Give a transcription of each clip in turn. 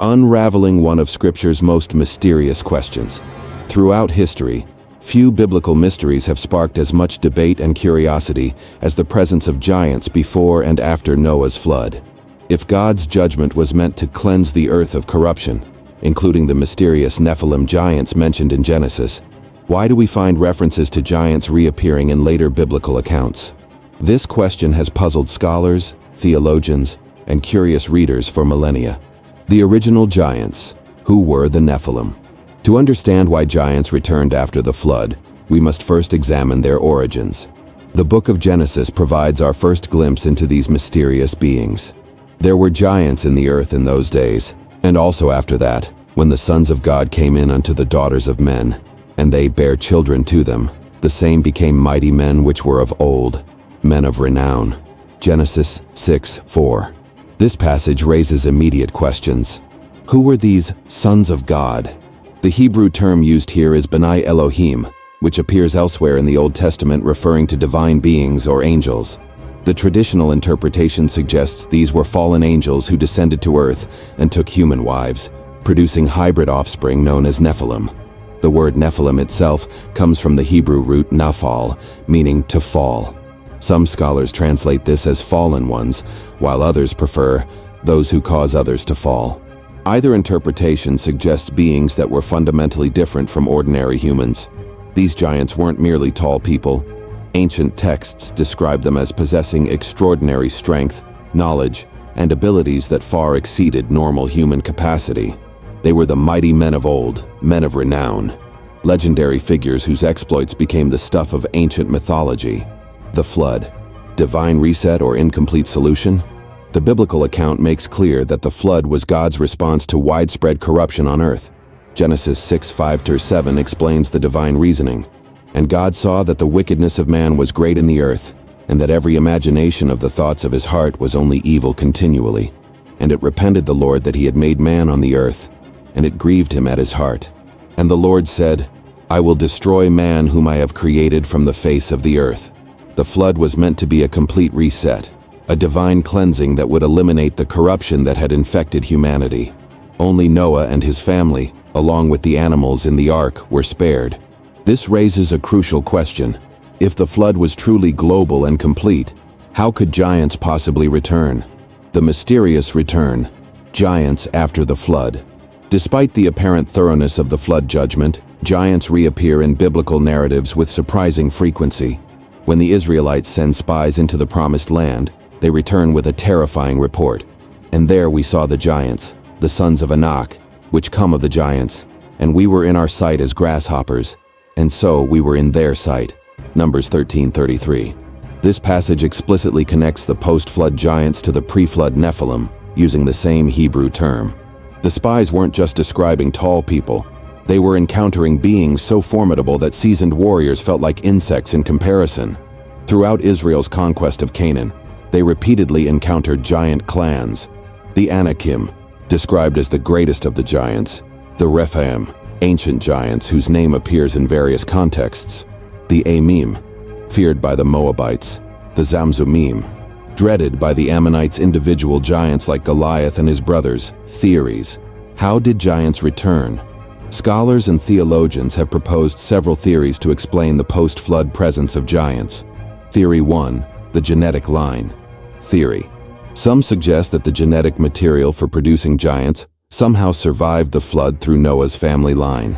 Unraveling one of Scripture's most mysterious questions. Throughout history, few biblical mysteries have sparked as much debate and curiosity as the presence of giants before and after Noah's flood. If God's judgment was meant to cleanse the earth of corruption, including the mysterious Nephilim giants mentioned in Genesis, why do we find references to giants reappearing in later biblical accounts? This question has puzzled scholars, theologians, and curious readers for millennia. The original giants. Who were the Nephilim? To understand why giants returned after the flood, we must first examine their origins. The book of Genesis provides our first glimpse into these mysterious beings. There were giants in the earth in those days, and also after that, when the sons of God came in unto the daughters of men, and they bare children to them, the same became mighty men which were of old, men of renown. Genesis 6:4. This passage raises immediate questions. Who were these sons of God? The Hebrew term used here is B'nai Elohim, which appears elsewhere in the Old Testament referring to divine beings or angels. The traditional interpretation suggests these were fallen angels who descended to earth and took human wives, producing hybrid offspring known as Nephilim. The word Nephilim itself comes from the Hebrew root naphal, meaning to fall. Some scholars translate this as fallen ones, while others prefer those who cause others to fall. Either interpretation suggests beings that were fundamentally different from ordinary humans. These giants weren't merely tall people. Ancient texts describe them as possessing extraordinary strength, knowledge, and abilities that far exceeded normal human capacity. They were the mighty men of old, men of renown, legendary figures whose exploits became the stuff of ancient mythology. The flood, divine reset or incomplete solution? The biblical account makes clear that the flood was God's response to widespread corruption on earth. Genesis 6:5-7 explains the divine reasoning. And God saw that the wickedness of man was great in the earth, and that every imagination of the thoughts of his heart was only evil continually. And it repented the Lord that he had made man on the earth, and it grieved him at his heart. And the Lord said, I will destroy man whom I have created from the face of the earth. The flood was meant to be a complete reset, a divine cleansing that would eliminate the corruption that had infected humanity. Only Noah and his family, along with the animals in the ark, were spared. This raises a crucial question. If the flood was truly global and complete, how could giants possibly return? The mysterious return. Giants after the flood. Despite the apparent thoroughness of the flood judgment, giants reappear in biblical narratives with surprising frequency. When the Israelites send spies into the promised land, they return with a terrifying report. And there we saw the giants, the sons of Anak, which come of the giants, and we were in our sight as grasshoppers, and so we were in their sight. Numbers 13:33. This passage explicitly connects the post-flood giants to the pre-flood Nephilim, using the same Hebrew term. The spies weren't just describing tall people. They were encountering beings so formidable that seasoned warriors felt like insects in comparison. Throughout Israel's conquest of Canaan, they repeatedly encountered giant clans. The Anakim, described as the greatest of the giants. The Rephaim, ancient giants whose name appears in various contexts. The Amim, feared by the Moabites. The Zamzumim, dreaded by the Ammonites. Individual giants like Goliath and his brothers. Theories. How did giants return? Scholars and theologians have proposed several theories to explain the post-flood presence of giants. Theory 1. The genetic line. Theory. Some suggest that the genetic material for producing giants somehow survived the flood through Noah's family line.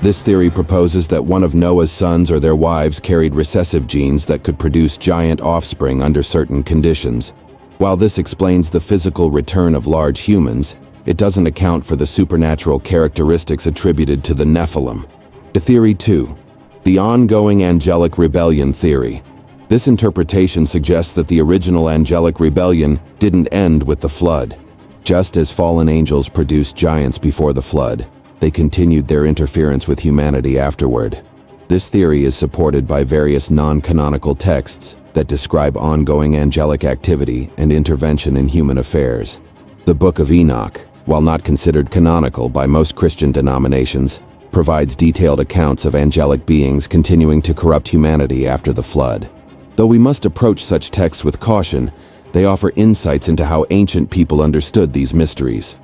This theory proposes that one of Noah's sons or their wives carried recessive genes that could produce giant offspring under certain conditions. While this explains the physical return of large humans, it doesn't account for the supernatural characteristics attributed to the Nephilim. To Theory 2. The ongoing angelic rebellion theory. This interpretation suggests that the original angelic rebellion didn't end with the flood. Just as fallen angels produced giants before the flood, they continued their interference with humanity afterward. This theory is supported by various non-canonical texts that describe ongoing angelic activity and intervention in human affairs. The Book of Enoch, while not considered canonical by most Christian denominations, provides detailed accounts of angelic beings continuing to corrupt humanity after the flood. Though we must approach such texts with caution, they offer insights into how ancient people understood these mysteries.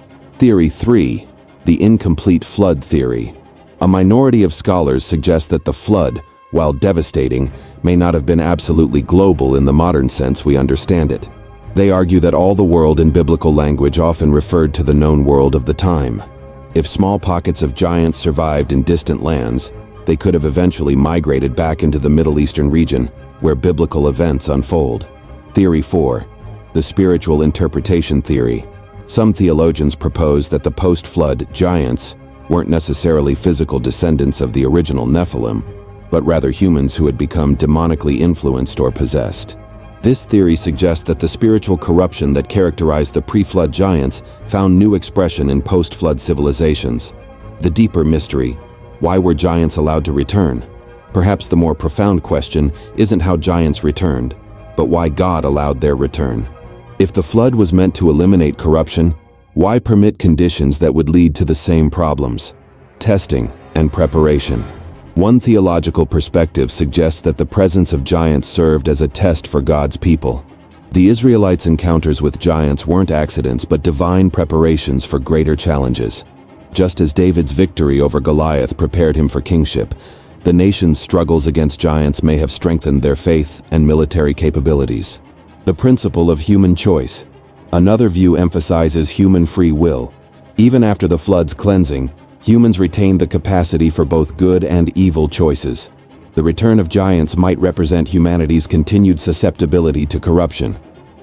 Theory 3. The incomplete flood theory. A minority of scholars suggest that the flood, while devastating, may not have been absolutely global in the modern sense we understand it. They argue that all the world in biblical language often referred to the known world of the time. If small pockets of giants survived in distant lands, they could have eventually migrated back into the Middle Eastern region, where biblical events unfold. Theory 4. The spiritual interpretation theory. Some theologians propose that the post-flood giants weren't necessarily physical descendants of the original Nephilim, but rather humans who had become demonically influenced or possessed. This theory suggests that the spiritual corruption that characterized the pre-flood giants found new expression in post-flood civilizations. The deeper mystery: why were giants allowed to return? Perhaps the more profound question isn't how giants returned, but why God allowed their return. If the flood was meant to eliminate corruption, why permit conditions that would lead to the same problems? Testing and preparation. One theological perspective suggests that the presence of giants served as a test for God's people. The Israelites' encounters with giants weren't accidents but divine preparations for greater challenges. Just as David's victory over Goliath prepared him for kingship, the nation's struggles against giants may have strengthened their faith and military capabilities. The principle of human choice. Another view emphasizes human free will. Even after the flood's cleansing, humans retained the capacity for both good and evil choices. The return of giants might represent humanity's continued susceptibility to corruption,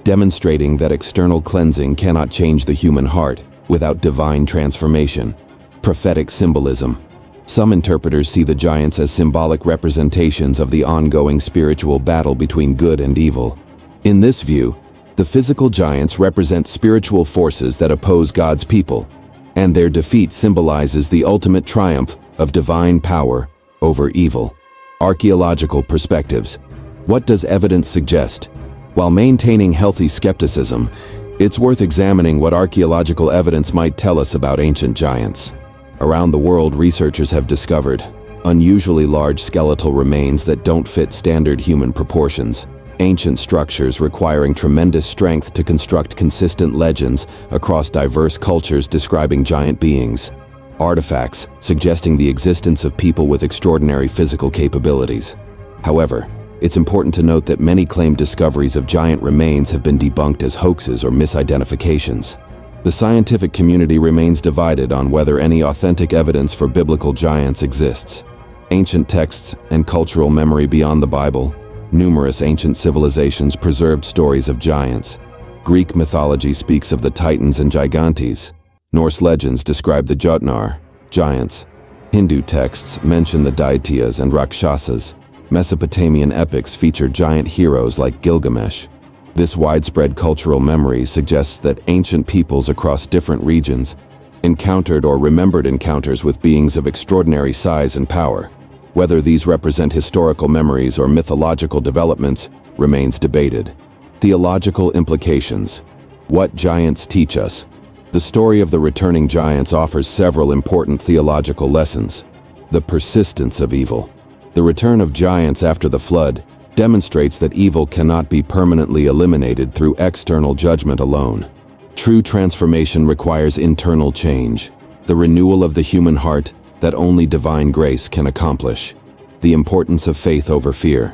demonstrating that external cleansing cannot change the human heart without divine transformation. Prophetic symbolism. Some interpreters see the giants as symbolic representations of the ongoing spiritual battle between good and evil. In this view, the physical giants represent spiritual forces that oppose God's people, and their defeat symbolizes the ultimate triumph of divine power over evil. Archaeological perspectives. What does evidence suggest? While maintaining healthy skepticism, it's worth examining what archaeological evidence might tell us about ancient giants. Around the world, researchers have discovered unusually large skeletal remains that don't fit standard human proportions, ancient structures requiring tremendous strength to construct consistent legends across diverse cultures describing giant beings, artifacts suggesting the existence of people with extraordinary physical capabilities. However, it's important to note that many claimed discoveries of giant remains have been debunked as hoaxes or misidentifications. The scientific community remains divided on whether any authentic evidence for biblical giants exists. Ancient texts and cultural memory beyond the Bible. Numerous ancient civilizations preserved stories of giants. Greek mythology speaks of the Titans and Gigantes. Norse legends describe the Jotnar, giants. Hindu texts mention the Daityas and Rakshasas. Mesopotamian epics feature giant heroes like Gilgamesh. This widespread cultural memory suggests that ancient peoples across different regions encountered or remembered encounters with beings of extraordinary size and power. Whether these represent historical memories or mythological developments remains debated. Theological implications. What giants teach us? The story of the returning giants offers several important theological lessons. The persistence of evil. The return of giants after the flood demonstrates that evil cannot be permanently eliminated through external judgment alone. True transformation requires internal change, the renewal of the human heart that only divine grace can accomplish. The importance of faith over fear.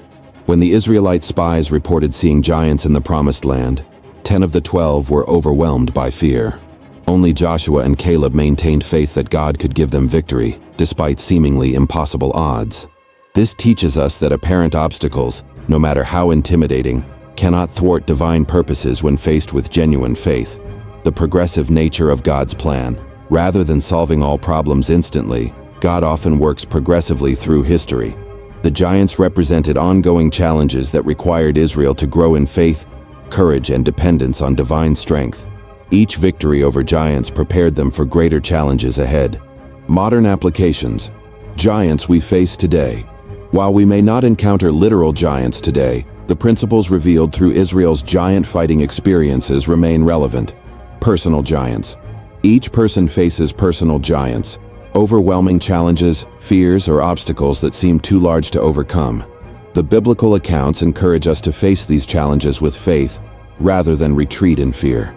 When the Israelite spies reported seeing giants in the Promised Land, 10 of the 12 were overwhelmed by fear. Only Joshua and Caleb maintained faith that God could give them victory, despite seemingly impossible odds. This teaches us that apparent obstacles, no matter how intimidating, cannot thwart divine purposes when faced with genuine faith. The progressive nature of God's plan. Rather than solving all problems instantly, God often works progressively through history. The giants represented ongoing challenges that required Israel to grow in faith, courage, and dependence on divine strength. Each victory over giants prepared them for greater challenges ahead. Modern applications. Giants we face today. While we may not encounter literal giants today, the principles revealed through Israel's giant fighting experiences remain relevant. Personal giants. Each person faces personal giants, overwhelming challenges, fears, or obstacles that seem too large to overcome. The biblical accounts encourage us to face these challenges with faith, rather than retreat in fear.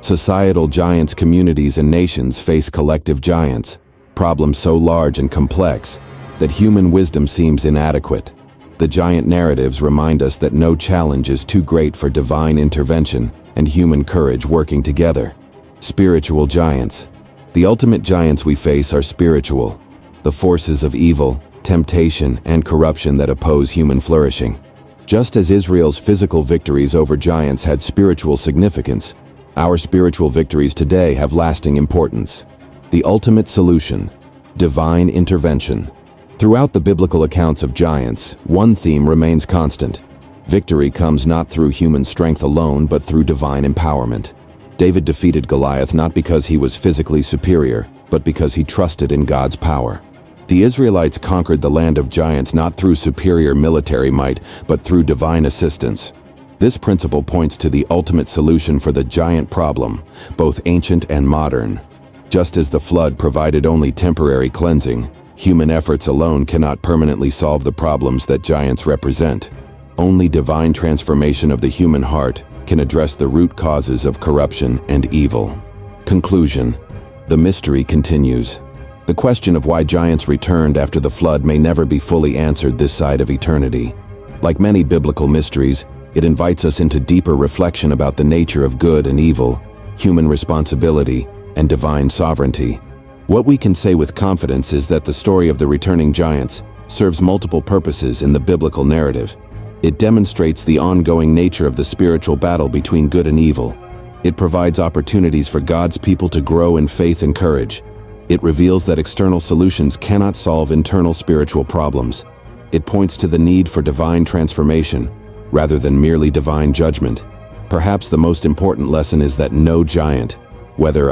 Societal giants, communities and nations face collective giants, problems so large and complex that human wisdom seems inadequate. The giant narratives remind us that no challenge is too great for divine intervention and human courage working together. Spiritual giants. The ultimate giants we face are spiritual, the forces of evil, temptation, and corruption that oppose human flourishing. Just as Israel's physical victories over giants had spiritual significance, our spiritual victories today have lasting importance. The ultimate solution: divine intervention. Throughout the biblical accounts of giants, one theme remains constant. Victory comes not through human strength alone, but through divine empowerment. David defeated Goliath not because he was physically superior, but because he trusted in God's power. The Israelites conquered the land of giants not through superior military might, but through divine assistance. This principle points to the ultimate solution for the giant problem, both ancient and modern. Just as the flood provided only temporary cleansing, human efforts alone cannot permanently solve the problems that giants represent. Only divine transformation of the human heart can address the root causes of corruption and evil. Conclusion. The mystery continues. The question of why giants returned after the flood may never be fully answered this side of eternity. Like many biblical mysteries, it invites us into deeper reflection about the nature of good and evil, human responsibility, and divine sovereignty. What we can say with confidence is that the story of the returning giants serves multiple purposes in the biblical narrative. It demonstrates the ongoing nature of the spiritual battle between good and evil. It provides opportunities for God's people to grow in faith and courage. It reveals that external solutions cannot solve internal spiritual problems. It points to the need for divine transformation, rather than merely divine judgment. Perhaps the most important lesson is that no giant, whether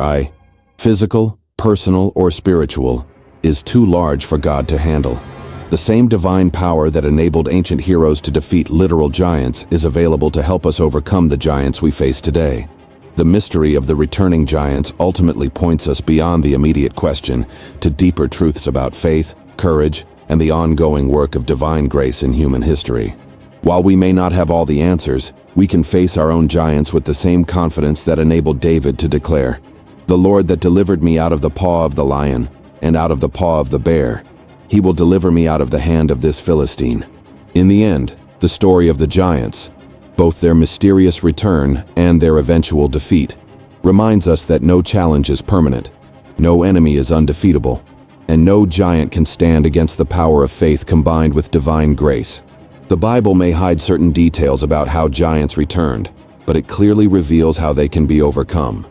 physical, personal, or spiritual, is too large for God to handle. The same divine power that enabled ancient heroes to defeat literal giants is available to help us overcome the giants we face today. The mystery of the returning giants ultimately points us beyond the immediate question to deeper truths about faith, courage, and the ongoing work of divine grace in human history. While we may not have all the answers, we can face our own giants with the same confidence that enabled David to declare, "The Lord that delivered me out of the paw of the lion and out of the paw of the bear, he will deliver me out of the hand of this Philistine." In the end, the story of the giants, both their mysterious return and their eventual defeat, reminds us that no challenge is permanent, no enemy is undefeatable, and no giant can stand against the power of faith combined with divine grace. The Bible may hide certain details about how giants returned, but it clearly reveals how they can be overcome.